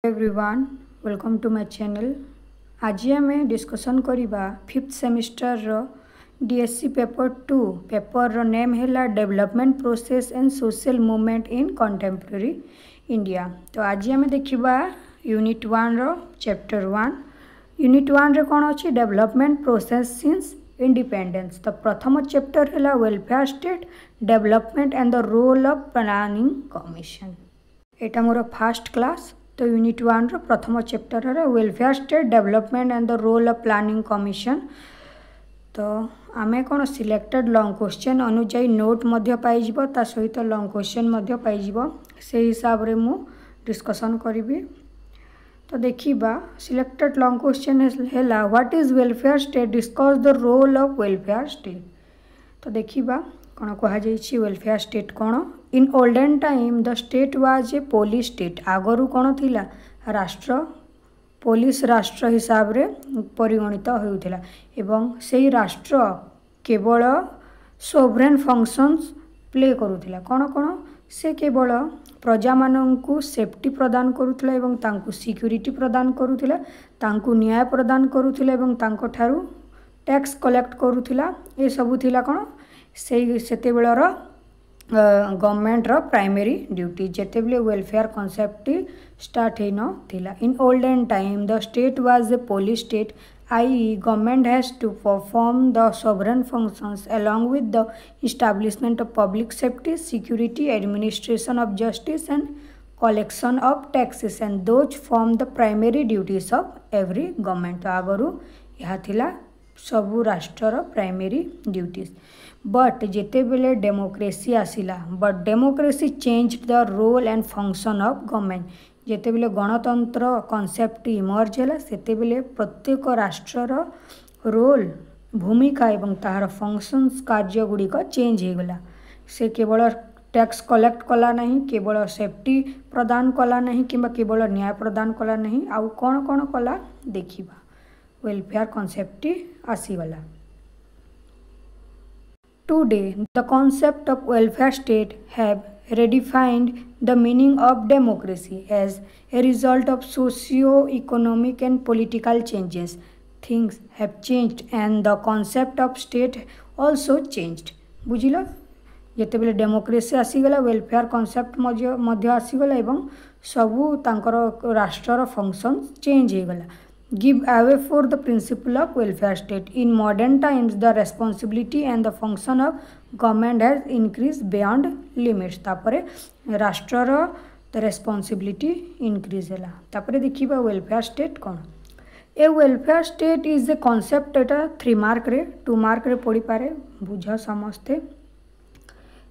Everyone welcome to my channel. आज आम discussion करिबा 5th सेमिस्टर रो डीएससी पेपर 2 पेपर रो नेम हैला development process and social movement in contemporary India. तो आज आम देखिबा यूनिट 1 रो चैप्टर 1। यूनिट 1 रे कोन अछि डेवलपमेंट प्रोसेस सिंस इंडिपेंडेंस। तो प्रथम चैप्टर हैला welfare state development and the role of planning commission. एटा मोर फर्स्ट क्लास। तो यूनिट 1 रो प्रथम चैप्टर है welfare state development and the role of planning commission. तो आमे कौन सिलेक्टेड लॉन्ग क्वेश्चन अनुजाई नोट मध्य पाइजिबो ता सहित लॉन्ग क्वेश्चन मध्य पाइजिबो से हिसाब रे मु डिस्कशन करिबी। तो देखिबा सिलेक्टेड लॉन्ग क्वेश्चन हैला what is welfare state, discuss the role of welfare state. तो देखिबा कौन कहा जाइछि वेलफेयर स्टेट कौन। In olden time the state was a police state. आगरू कौन थिला राष्ट्र पोलिस राष्ट्र हिसाब रे परिगणित होउथिला एवं सेही राष्ट्र केवल सोवरेन फंक्शंस प्ले करूथिला। कौन कौन से केवल प्रजा माननकु सेफ्टी प्रदान करूथिला एवं तांकु सिक्योरिटी प्रदान करूथिला, तांकु न्याय प्रदान करूथिला एवं तांको ठारू टैक्स कलेक्ट करूथिला। ए सब थिला कौन से सेतेबेलर गवर्नमेंट रो प्राइमरी ड्यूटी जेतेबेले वेलफेयर कॉन्सेप्ट स्टार्ट है न थिला। In olden time the state was a police state i.e. government has to perform the sovereign functions along with the establishment of public safety, security, administration of justice and collection of taxes, and those form the primary duties of every government। तो आगरू यह थिला सबू राष्ट्र primary duties. But जेते बेले democracy आसिला but democracy change the role and function of government. जेते बेले गणतंत्र कॉन्सेप्ट इमर्ज है सेते बेले प्रत्येक राष्ट्रर रोल भूमिका एवं तार फंक्शंस कार्य गुड़िक चेंज हो गला। से केवल टैक्स कलेक्ट कला नहीं, केवल सेफ्टी प्रदान कला नहीं किंबा केवल न्याय प्रदान कला नहीं, आउ कौन कौन कला देखिबा वेलफेयर कॉन्सेप्ट आसीगला। Today, the concept of welfare state have redefined the meaning of democracy as a result of socio-economic and political changes. Things have changed and the concept of state also changed। बुझिल जेते बेले democracy आसीगला welfare concept मध्य आसीगला एवं सबू तांकर राष्ट्रर function change हो गला। Give away for the principle of welfare state। In modern times the responsibility and the function of government has increased beyond limits। तापरे राष्ट्रर the responsibility increase हैला। तापरे देखिबा welfare state कौन। ए welfare state is a concept Etah 3 mark रे 2 mark रे पड़ी पारे बुझ समस्ते।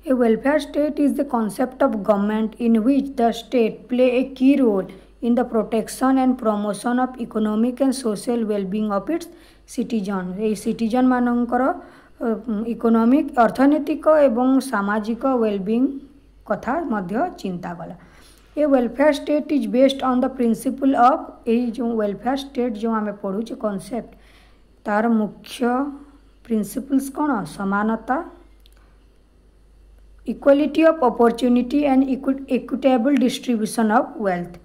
A welfare state is the concept of government in which the state play a key role in the protection and promotion of economic and social well-being of its citizen। ए citizen मानकर economic अर्थनैतिक एवं सामाजिक well-being कथा मध्य चिंता कला। A welfare state is based on the principle of a जो वेलफेयर स्टेट जो आम पढ़ुचे कॉन्सेप्ट तार मुख्य प्रिंसिपल्स कौन समानता, equality of opportunity and equitable distribution of wealth.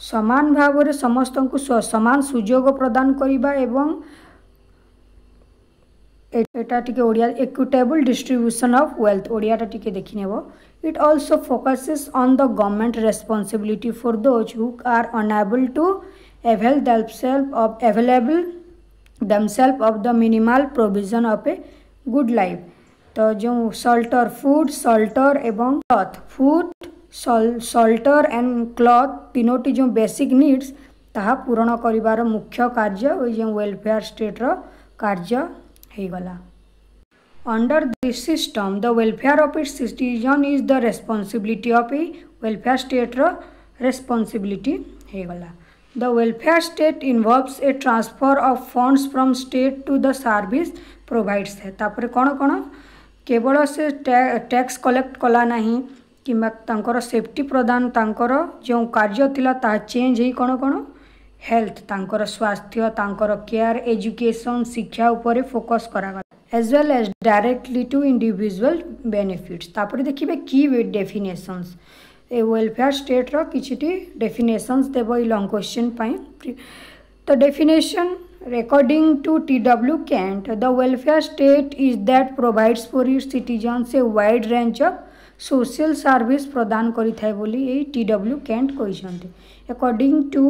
समान भाव रे समस्त को समान सुजोग प्रदान करिबा एवं एटा टिके Odia equitable distribution of wealth ओडियाटा टिके देखि नेबो। It also focuses on the government responsibility for those who are unable to avail themselves of the minimal provision of a good life. तो जो शेल्टर फूड शेल्टर एवं cloth food shelter and cloth तीनोटी जो basic needs ताहा पूरण करिवार मुख्य कार्य जो welfare state रो कार्य हो गला। Under this system the welfare of its citizen is the responsibility of a welfare state रो रेस्पॉन्सिबिलिटी हो गला। The welfare state involves a transfer of funds from state to the service provides है। तापर कौन कौन केवल से टैक्स कलेक्ट कला नहीं किंबा तांकर सेफ्टी प्रदान तांकर जो कार्य थिला ता चेंज ही कौन कौन हेल्थ तांकर स्वास्थ्य तांकर केयर एजुकेशन शिक्षा उपरे फोकस करा as well as directly to individual benefits. तापर देखिबे की डेफिनेशंस ए वेलफेयर स्टेट रो किछि डेफिनेशंस देबो ई लॉन्ग क्वेश्चन पाई। तो definition according to T.W. Kent, the welfare state is that provides for its citizens a wide range of social service प्रदान करिथाय बोली ए T.W. Kent कहिसंती। According to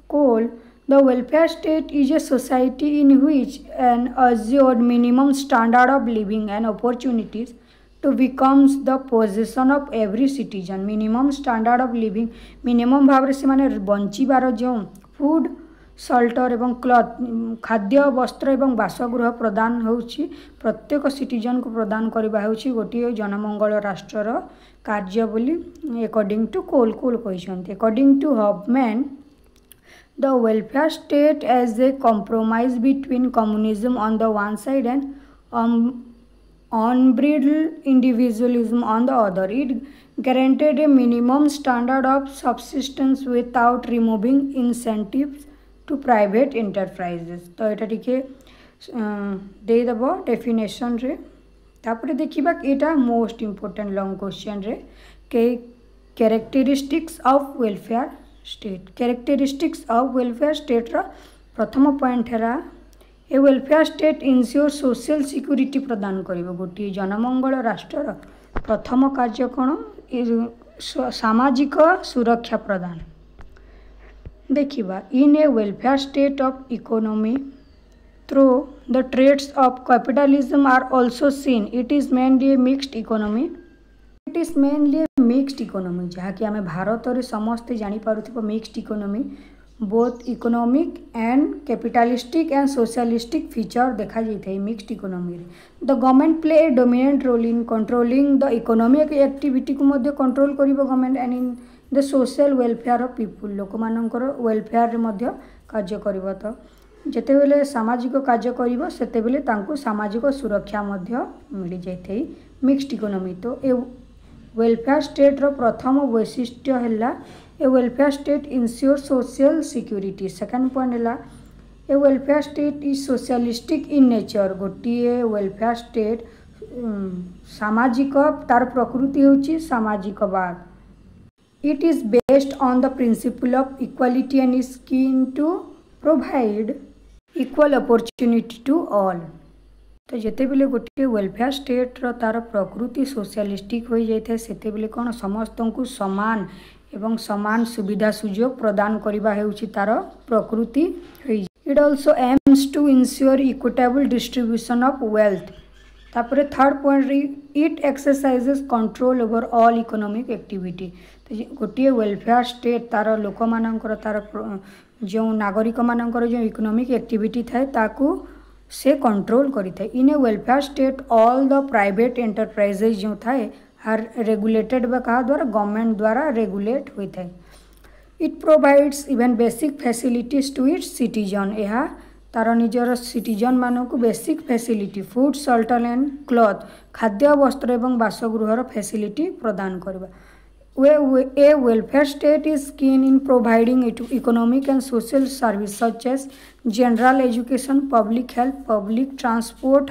Cole, the welfare state is a society in which an assured minimum standard of living and opportunities to becomes the possession of every citizen। minimum standard of living minimum भाव से माने बंचिबार जो food सल्टर एवं cloth खाद्य वस्त्र एवं बासगृह प्रदान होउछि प्रत्येक सिटीजन को प्रदान करबा होउछि गोटे जनमंगल राष्ट्रर कार्य बोली अकॉर्डिंग टू कोल कहिसंती। According to Hoffman, the welfare state as a compromise between communism on the one side and unbridled individualism on the other. It guaranteed a minimum standard of subsistence without removing incentives to private enterprises। तो यहाँ टिके देदेव definition रे। तापर देखिबा एटा most important long question रे के characteristics of welfare state. Characteristics of welfare state रा प्रथम पॉइंट है a welfare state ensure social security प्रदान करिवो। गोटे जनमंगल राष्ट्र प्रथम कार्य कौन सामाजिक सुरक्षा प्रदान। देखिबा in a welfare state of economy through the trades of capitalism are also seen. It is mainly mixed economy. It is mainly mixed economy जहाँकि आम भारत में समस्ते जापर mixed economy both economic and capitalistic and socialistic feature देखा जाए mixed economy रे। The government play a dominant role in controlling the economic activity को मध्य कंट्रोल करिवो government and in the social welfare of people लोक मानकर welfare मध्य कार्य करिवो। तो जेतेबेले सामाजिक कार्य करिवो सेतेबेले तांको सामाजिक सुरक्षा मध्य मिल जाए मिक्सड इकोनॉमी। तो ए वेलफेयर स्टेट रो प्रथम वैशिष्ट्य है a welfare state ensure social security. Second point है a welfare state is socialistic in nature. गोटे वेलफेयर स्टेट सामाजिक तार प्रकृति होची सामाजिकवाद। It is based on the principle of equality and is keen to provide equal opportunity to all। तो जिते बेले गोटे वेलफेयर स्टेट रो तार प्रकृति सोशलिस्टिक हो जाए सेते बेले कौन समस्त को समान एवं समान सुविधा सुजोग प्रदान करबा हेउछि तार प्रकृति। It also aims to ensure equitable distribution of wealth. तापर third point it exercises control over all economic activity. तो गोटे वेलफेयर स्टेट तार लोक मानकर तार जो नागरिक मानकर जो इकोनॉमिक एक्टिविटी थाए ताकू से कंट्रोल करिथाए। In a welfare state all the private enterprises जो थाए आर रेगुलेटेड बा कहा द्वारा गवर्नमेंट द्वारा रेगुलेट होता है। It provides even basic facilities to its citizen. यह तार निजर सिटीजन मानक basic facility food shelter and cloth खाद्य वस्त्र एवं बासगृहर फैसिलिटी प्रदान करबा। ए welfare state is keen in providing economic and social service such as general education public health public transport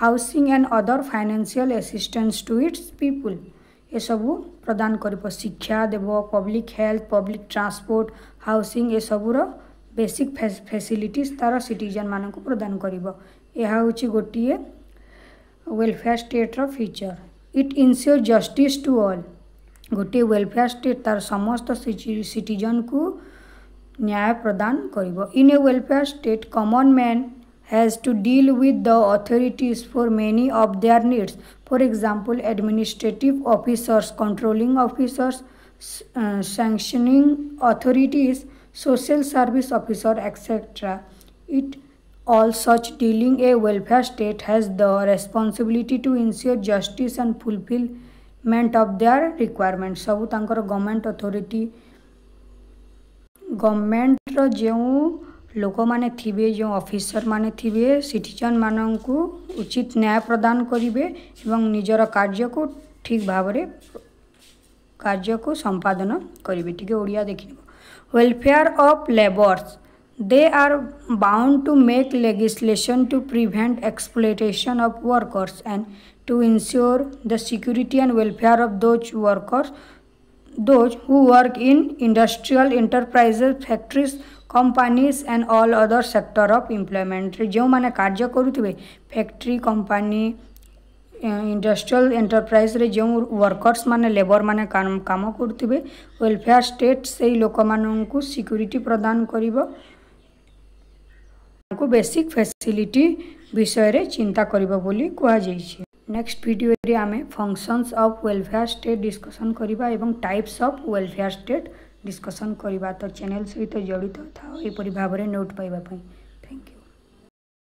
housing and other financial assistance to its people. ये सबू प्रदान कर शिक्षा देव public health public transport housing ये सबूर basic facilities तार citizen मान प्रदान कर। यह हूँ गोटे वेलफेयर स्टेट रो feature. It ensure justice to all. गोटे वेलफेयर स्टेट तार समस्त सिटीजन को न्याय प्रदान कर। In a welfare state common man has to deal with the authorities for many of their needs. For example, administrative officers, controlling officers, sanctioning authorities, social service officer, etc. It all such dealing a welfare state has the responsibility to ensure justice and fulfillment of their requirements. सब तांकर government authority government रो जो लोक माने थिबे जो officer माने थिबे citizen मानक उचित न्याय प्रदान करिवे एवं निजर कार्य को ठीक भाव रे कार्य को संपादन करिवे। ठीक है ओडिया देखिबो। Welfare of labours they are bound to make legislation to prevent exploitation of workers and to ensure the security and welfare of those workers those who work in industrial enterprises, factories, companies and all other sector of employment जो माने कार्य करुथिबे factory company industrial enterprise रे जो workers माने labour माने काम करुथिबे welfare state से लोक माननकु सिक्योरिटी प्रदान करिवो को बेसिक फैसिलिटी विषय रे चिंता करिवो बोली कुआ जाइछे। नेक्स्ट वीडियो रे आमे functions of welfare state discussion करिबा एवं types of welfare state discussion करिबा। तो चैनल सहित जड़ित था एपरि भाबरे नोट पाइबा पई।